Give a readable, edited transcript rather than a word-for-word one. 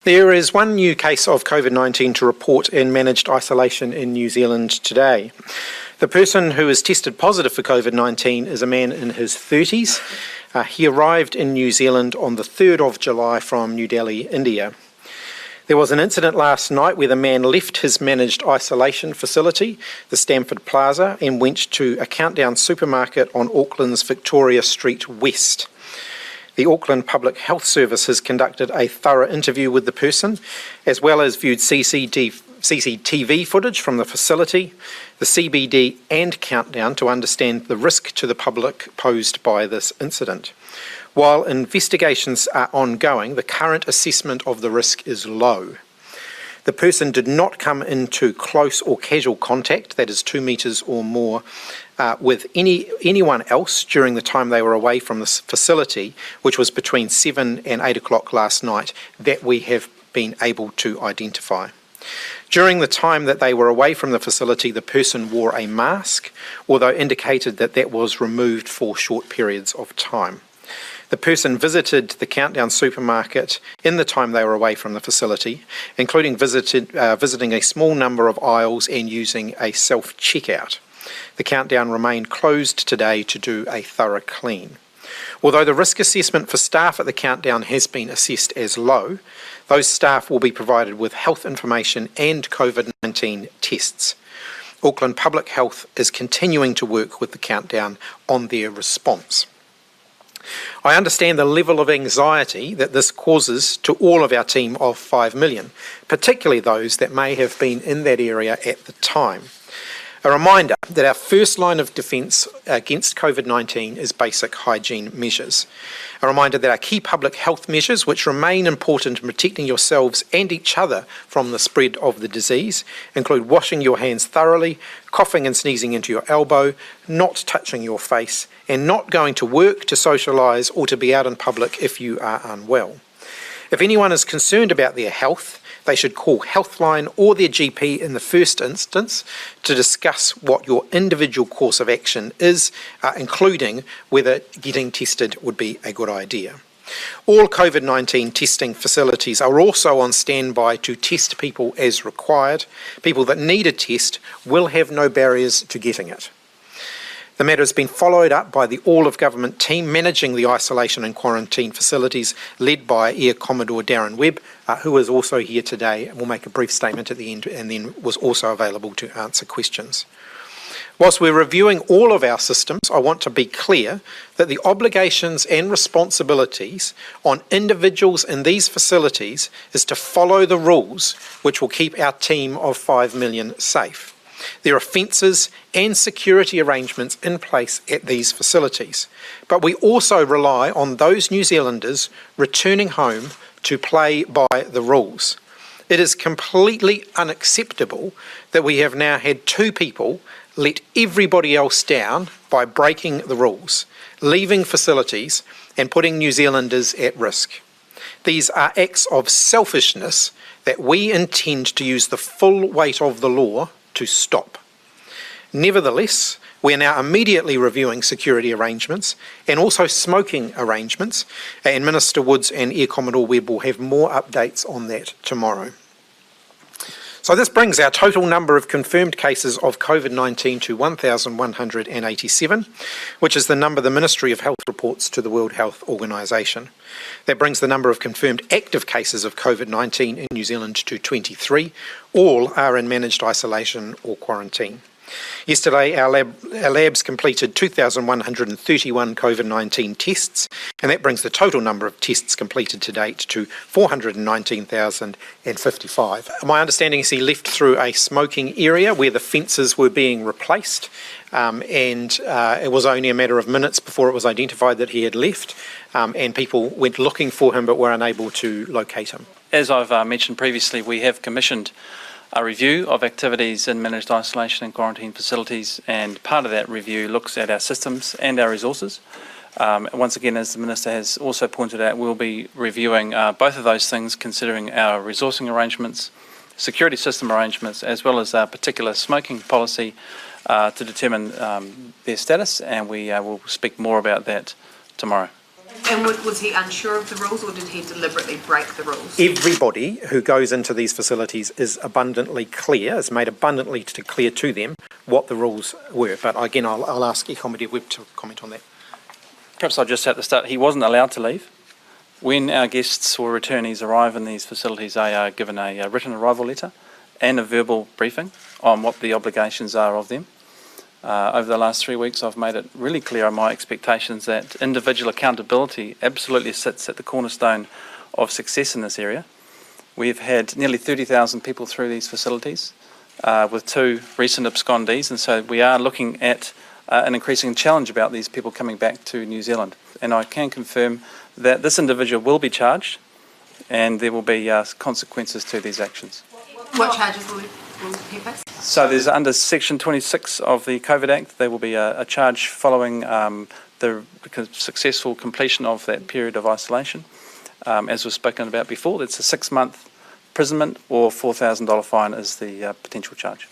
There is one new case of COVID-19 to report in managed isolation in New Zealand today. The person who is tested positive for COVID-19 is a man in his 30s. He arrived in New Zealand on the 3rd of July from New Delhi, India. There was an incident last night where the man left his managed isolation facility, the Stamford Plaza, and went to a Countdown supermarket on Auckland's Victoria Street West. The Auckland Public Health Service has conducted a thorough interview with the person, as well as viewed CCTV footage from the facility, the CBD and Countdown to understand the risk to the public posed by this incident. While investigations are ongoing, the current assessment of the risk is low. The person did not come into close or casual contact, that is 2 metres or more, with anyone else during the time they were away from this facility, which was between 7 and 8 o'clock last night, that we have been able to identify. During the time that they were away from the facility, the person wore a mask, although indicated that that was removed for short periods of time. The person visited the Countdown supermarket in the time they were away from the facility, including visiting a small number of aisles and using a self-checkout. The Countdown remained closed today to do a thorough clean. Although the risk assessment for staff at the Countdown has been assessed as low, those staff will be provided with health information and COVID-19 tests. Auckland Public Health is continuing to work with the Countdown on their response. I understand the level of anxiety that this causes to all of our team of 5 million, particularly those that may have been in that area at the time. A reminder that our first line of defence against COVID-19 is basic hygiene measures. A reminder that our key public health measures, which remain important in protecting yourselves and each other from the spread of the disease, include washing your hands thoroughly, coughing and sneezing into your elbow, not touching your face, and not going to work, to socialise or to be out in public if you are unwell. If anyone is concerned about their health, they should call Healthline or their GP in the first instance to discuss what your individual course of action is, including whether getting tested would be a good idea. All COVID-19 testing facilities are also on standby to test people as required. People that need a test will have no barriers to getting it. The matter has been followed up by the all-of-government team managing the isolation and quarantine facilities, led by Air Commodore Darren Webb, who is also here today and will make a brief statement at the end and then was also available to answer questions. Whilst we're reviewing all of our systems, I want to be clear that the obligations and responsibilities on individuals in these facilities is to follow the rules which will keep our team of 5 million safe. There are fences and security arrangements in place at these facilities, but we also rely on those New Zealanders returning home to play by the rules. It is completely unacceptable that we have now had 2 people let everybody else down by breaking the rules, leaving facilities and putting New Zealanders at risk. These are acts of selfishness that we intend to use the full weight of the law to stop. Nevertheless, we are now immediately reviewing security arrangements and also smoking arrangements, and Minister Woods and Air Commodore Webb will have more updates on that tomorrow. So this brings our total number of confirmed cases of COVID-19 to 1,187, which is the number the Ministry of Health reports to the World Health Organisation. That brings the number of confirmed active cases of COVID-19 in New Zealand to 23. All are in managed isolation or quarantine. Yesterday, our labs completed 2,131 COVID-19 tests, and that brings the total number of tests completed to date to 419,055. My understanding is he left through a smoking area where the fences were being replaced, and it was only a matter of minutes before it was identified that he had left, and people went looking for him but were unable to locate him. As I've mentioned previously, we have commissioned a review of activities in managed isolation and quarantine facilities, and part of that review looks at our systems and our resources. Once again, as the Minister has also pointed out, we'll be reviewing both of those things, considering our resourcing arrangements, security system arrangements, as well as our particular smoking policy to determine their status, and we will speak more about that tomorrow. And was he unsure of the rules, or did he deliberately break the rules? Everybody who goes into these facilities is abundantly clear, is made abundantly clear to them what the rules were. But again, I'll ask Ekomiti Webb to comment on that. Perhaps I'll just at the start, he wasn't allowed to leave. When our guests or returnees arrive in these facilities, they are given a written arrival letter and a verbal briefing on what the obligations are of them. Over the last 3 weeks, I've made it really clear on my expectations that individual accountability absolutely sits at the cornerstone of success in this area. We've had nearly 30,000 people through these facilities with 2 recent abscondees, and so we are looking at an increasing challenge about these people coming back to New Zealand. And I can confirm that this individual will be charged and there will be consequences to these actions. What charges will he face? So there's under Section 26 of the COVID Act, there will be a charge following the successful completion of that period of isolation. As was spoken about before, it's a 6-month imprisonment or $4,000 fine is the potential charge.